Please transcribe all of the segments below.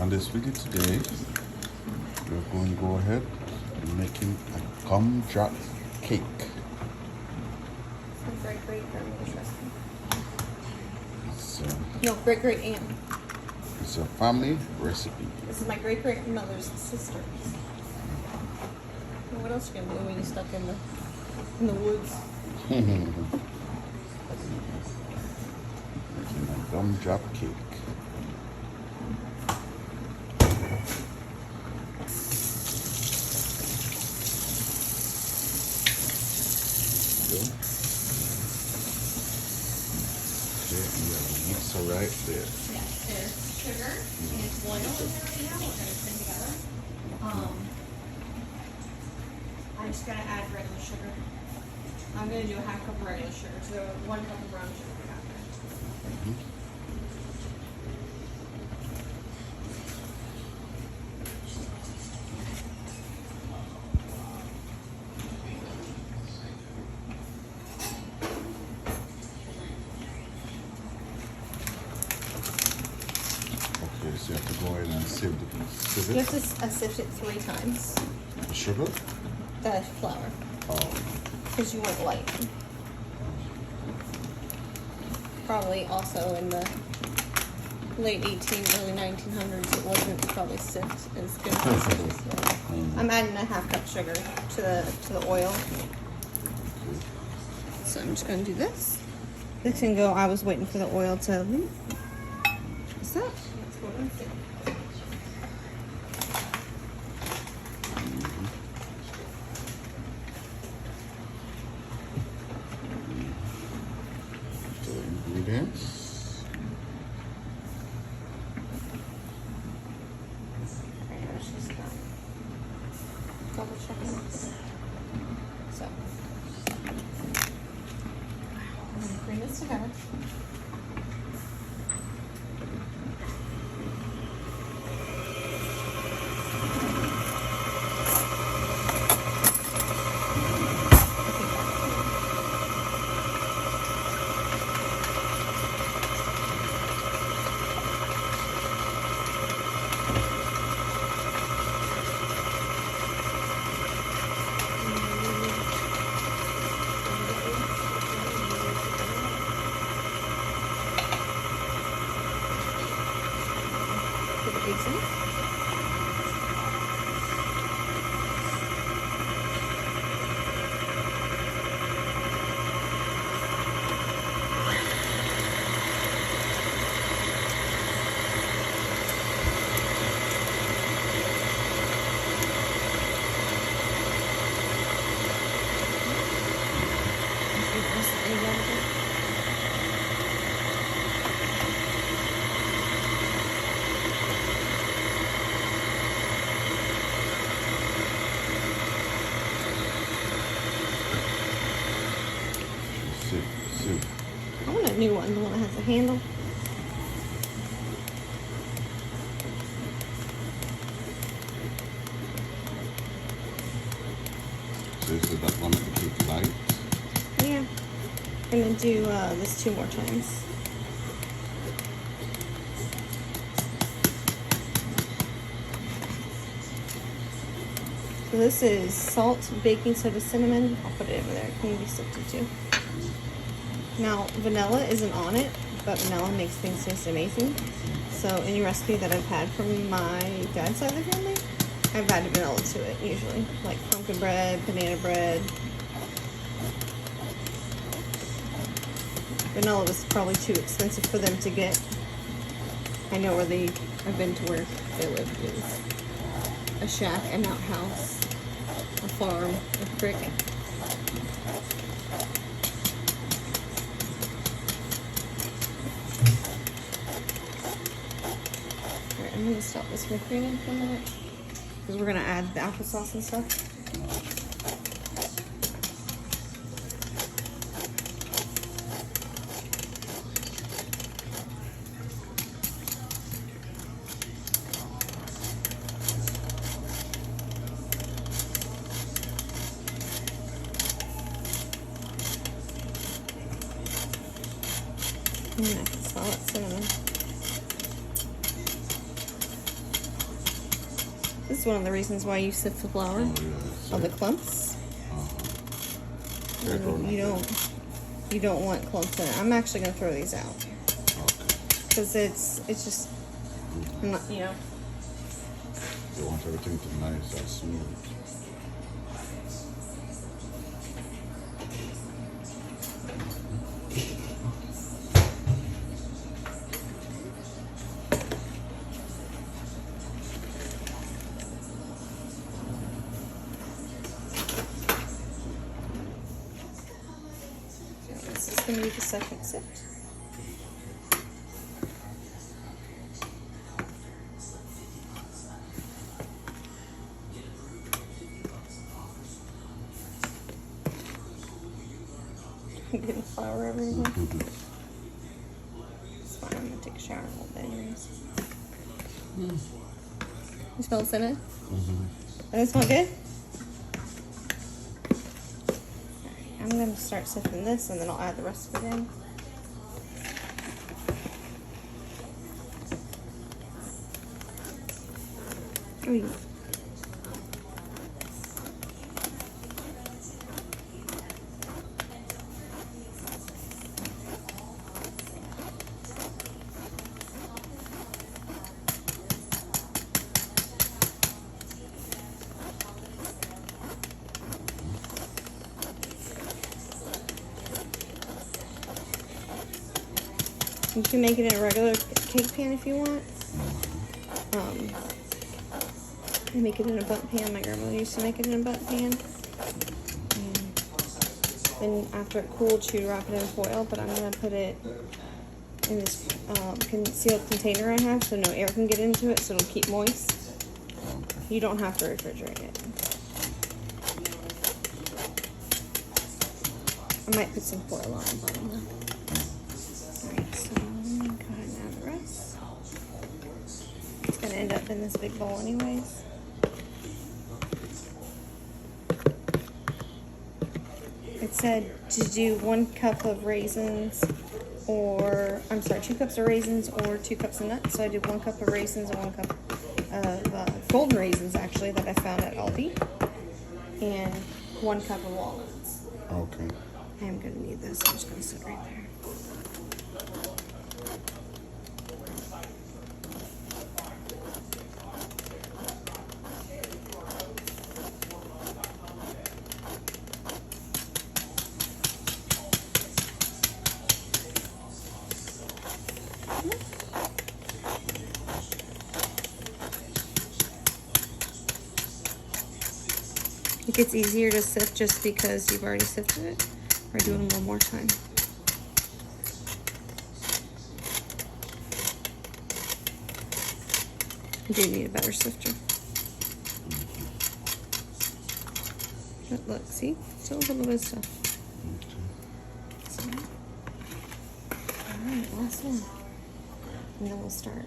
On this video today, we're going to go ahead and making a gumdrop cake. Some great-great-grandmother's recipe. So No, great-great-aunt. it's a family recipe. This is my great-great-mother's sister. Well, what else you gonna do when you're stuck in the woods? Making a gumdrop cake. Mixer right there. Yes, there's sugar and oil in there right now. We're gonna put together. I'm just gonna add regular sugar. I'm gonna do a half cup of regular sugar, so 1 cup of brown sugar we got there. Okay, so you have to go ahead and sieve You it. have to sift it 3 times. The sugar? The flour, Oh, because you want light. Probably also in the late early 1900s, it wasn't probably sift as good as it is today. I'm adding a half cup sugar to the oil. So I'm just gonna do this. This can go. I was waiting for the oil to leave. What's that? Let's go and see. the ingredients. Right, I was just double checking this. So I'm gonna bring this together. Put the eggs in. Let's get the rest of the egg out of it. Sieve. I want a new one, the one that has the handle. So that one make the cake light. Yeah. I'm gonna do this 2 more times. So this is salt, baking soda, cinnamon. I'll put it over there. It can be sifted too. Now, vanilla isn't on it, but vanilla makes things taste amazing. So any recipe that I've had from my dad's side of the family, I've added vanilla to it usually. Like pumpkin bread, banana bread. Vanilla was probably too expensive for them to get. I know where I've been to where they live. It was a shack, an outhouse, a farm, a creek. Alright, I'm gonna stop this recording for a minute because we're gonna add the applesauce and stuff. And I can smell that cinnamon. It's one of the reasons why you sift the flour. Oh, yeah. All the clumps. They're going You up don't. You don't want clumps in it. I'm actually gonna throw these out there. Okay. because it's just I'm not, you know. They want everything to be nice and smooth. So this is gonna be the second sift. I'm getting flour everywhere. It's fine. I'm gonna take a shower in a little bit, anyways. You smell the cinnamon? Does it smell good? Alright, I'm gonna start sifting this, and then I'll add the rest of it in. Ooh. You can make it in a regular cake pan if you want. I make it in a bundt pan. My grandmother used to make it in a bundt pan. And then after it cooled, she'd wrap it in foil. But I'm gonna put it in this concealed container I have, so no air can get into it, so it'll keep moist. You don't have to refrigerate it. I might put some foil on the bottom though. Alright, so I'm gonna go ahead and add the rest. It's gonna end up in this big bowl anyways. It said to do 1 cup of raisins, or I'm sorry, 2 cups of raisins or 2 cups of nuts. So I did 1 cup of raisins and 1 cup of golden raisins actually that I found at Aldi, and 1 cup of walnuts. Okay. I am gonna need this. I'm just gonna sit right there. It gets easier to sift just because you've already sifted it, or do it one more time. You do need a better sifter. But look, see? Still a little bit of stuff. So, alright, last one. And then we'll start.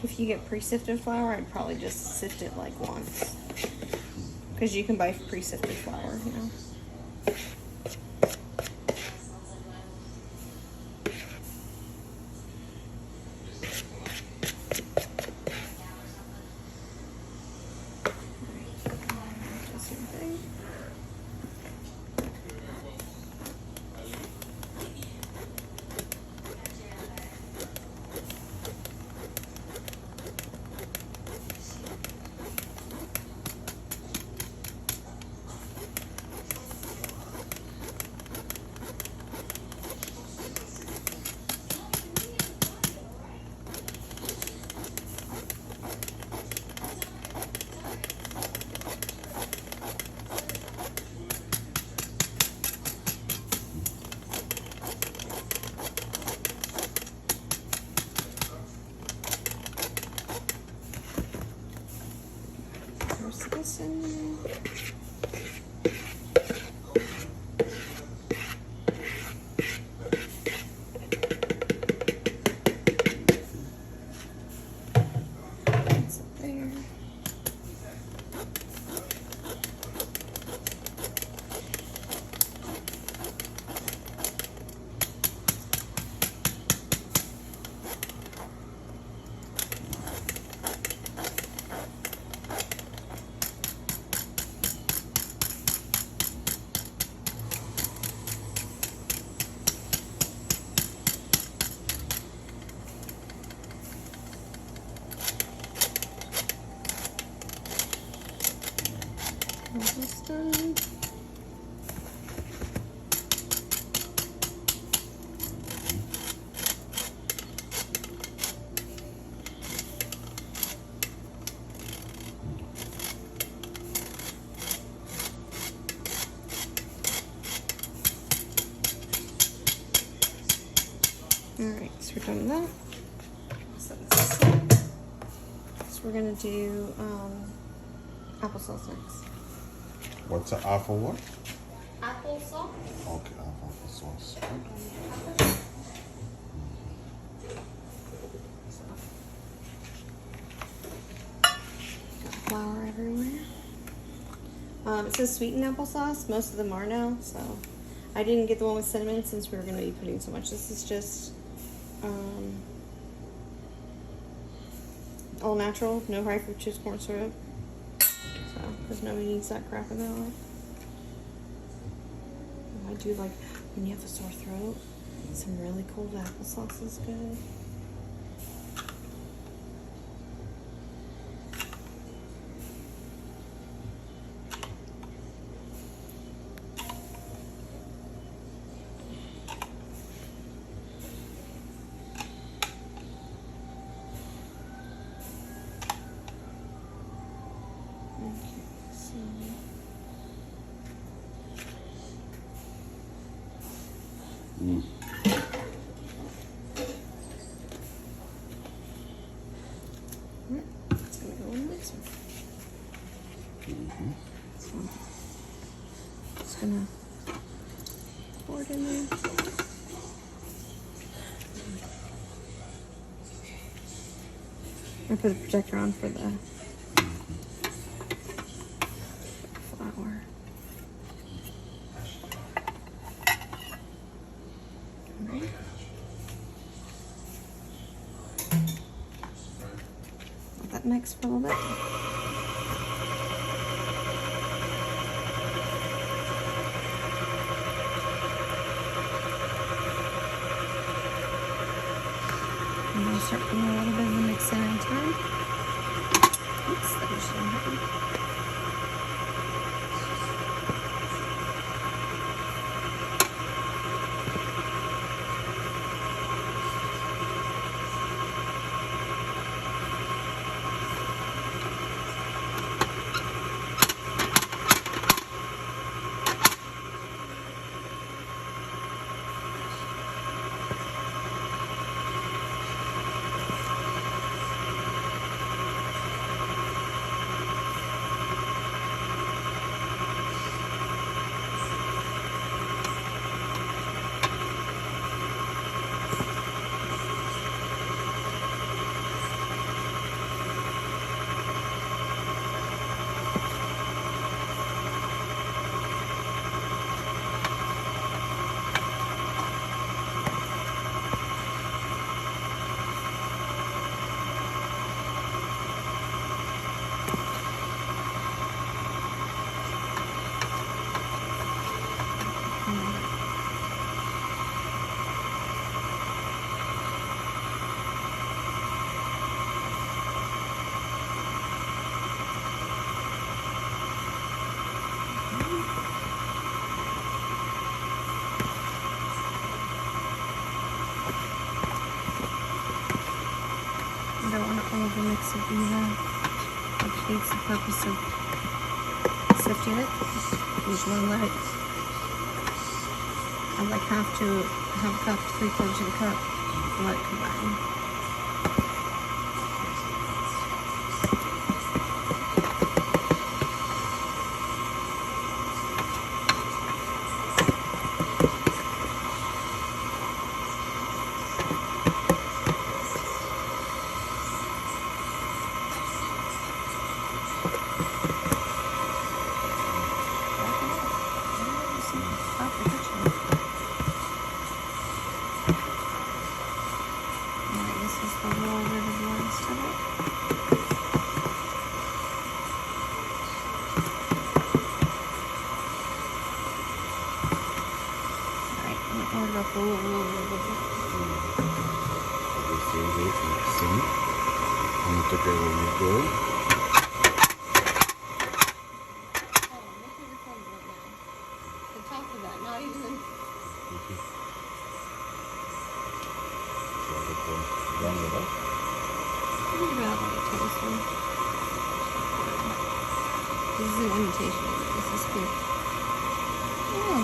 If you get pre-sifted flour, I'd probably just sift it like once. Because you can buy pre-sifted flour, you know. This in there. That's it there. we're done with that. Set this aside. So we're gonna do applesauce next. What's an apple what? Applesauce. Okay, applesauce. Flour everywhere. It says sweetened applesauce. Most of them are now, so I didn't get the one with cinnamon since we were going to be putting so much. This is just all natural, no high fructose corn syrup. So, because nobody needs that crap in their life. I do like when you have a sore throat, some really cold applesauce is good. It's gonna go in the mixer. So, just gonna pour it in there. I put a protector on for the flour. Alright. Let that mix for a little bit. And I'll start putting a little bit of the mix in at a time. Oops, that was so heavy. I don't want to overmix it either. That defeats the purpose of sifting it. Use one leg. I like half to have a cup, 3/4 of a cup. Let it combine. This is an imitation. This is good. Oh,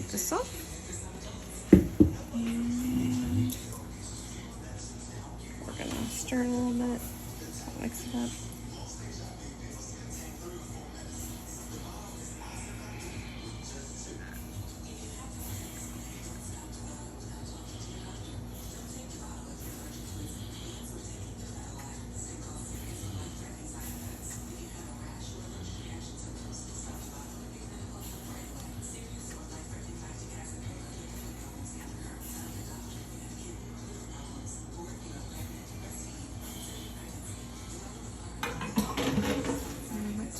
take this off. And we're gonna stir it a little bit. Mix it up.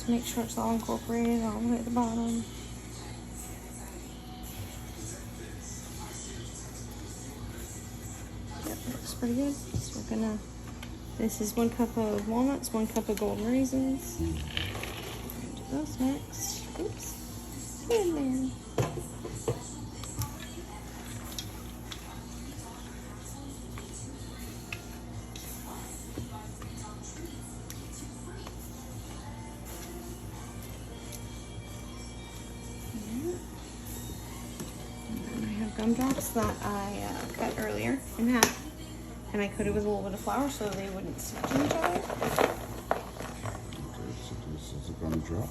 To make sure it's all incorporated all the way at the bottom. Yep, looks pretty good. So we're gonna, this is 1 cup of walnuts, 1 cup of golden raisins. Do those next. Oops. And then gumdrops that I cut earlier in half, and I coated with a little bit of flour so they wouldn't stick to each other. Okay, so this is a gumdrop.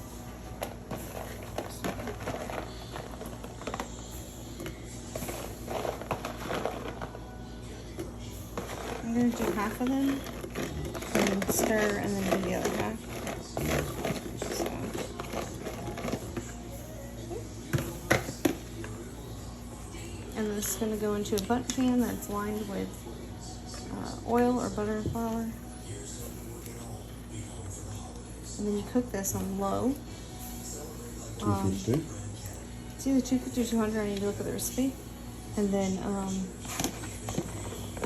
I'm going to do half of them and stir, and then do the other half. And this is going to go into a bundt pan that's lined with oil or butter and flour. And then you cook this on low. 250. It's either 250 or 200. I need to look at the recipe. And then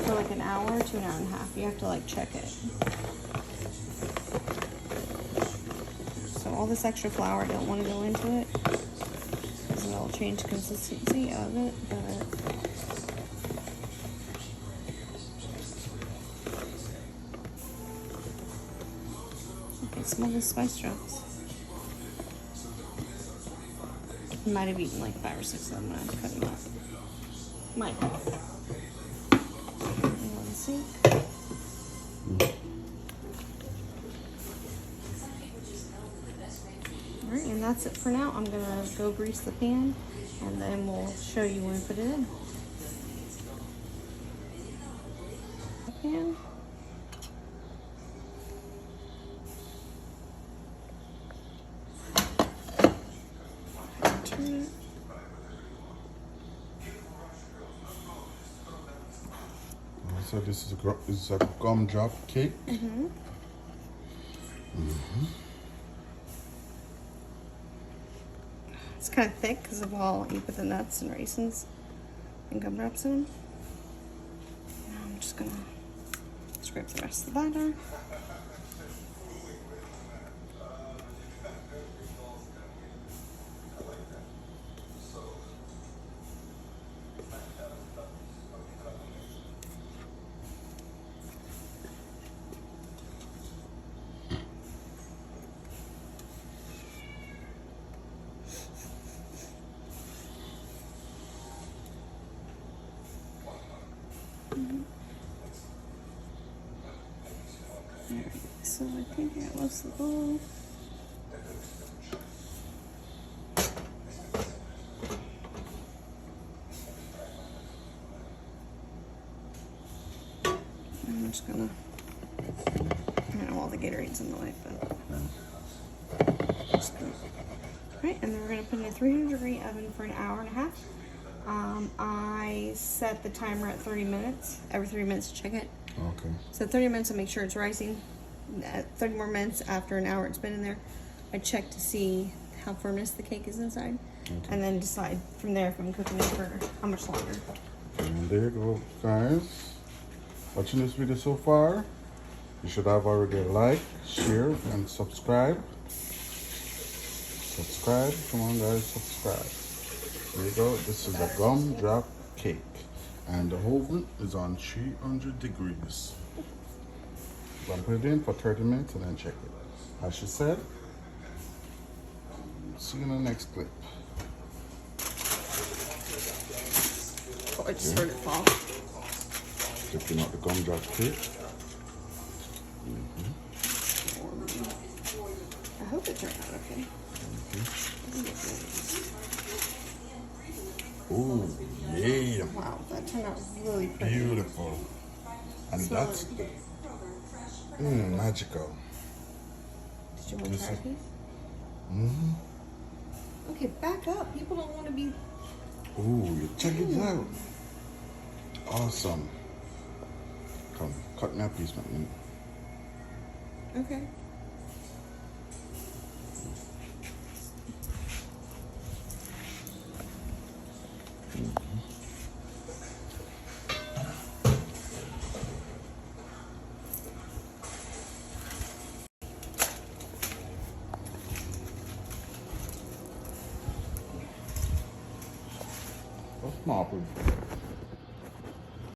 for like an hour to an hour and a half, you have to like check it. So all this extra flour, I don't want to go into it, because it'll change the consistency of it. But okay, smell the spice drops. I might have eaten like 5 or 6 of them when I cut them up. Might have. You want to see? Alright, and that's it for now. I'm going to go grease the pan, and then we'll show you when we put it in. Pan. Turn it. So this is a gumdrop cake. It's kind of thick because of all you put the nuts and raisins and gumdrops in. Now I'm just gonna scrape the rest of the batter. Alright, so I think that was the bowl. I'm just gonna, I don't know, all the Gatorade's in the way, but just gonna, alright, and then we're gonna put it in a 300-degree oven for an hour and a half. I set the timer at 30 minutes. Every 30 minutes to check it. Okay. So 30 minutes to make sure it's rising. At 30 more minutes after an hour it's been in there, I check to see how firmness the cake is inside. Okay. And then decide from there if I'm cooking it for how much longer. And there you go, guys. Watching this video so far, you should have already liked, share, and subscribe. Subscribe. Come on, guys, subscribe. There you go. This is a gumdrop cake, and the oven is on 300 degrees. I'm gonna put it in for 30 minutes and then check it. As she said, see you in the next clip. I just heard it fall. Checking out the gumdrop cake. I hope it turned out okay. Ooh, yeah. Wow, that turned out really pretty. Beautiful. And Smell that's it. magical. Did you want to try a piece? Mm-hmm. Okay, back up. People don't want to be. Ooh, check it out. Awesome. Come, cut me a piece, man. Okay. A small piece.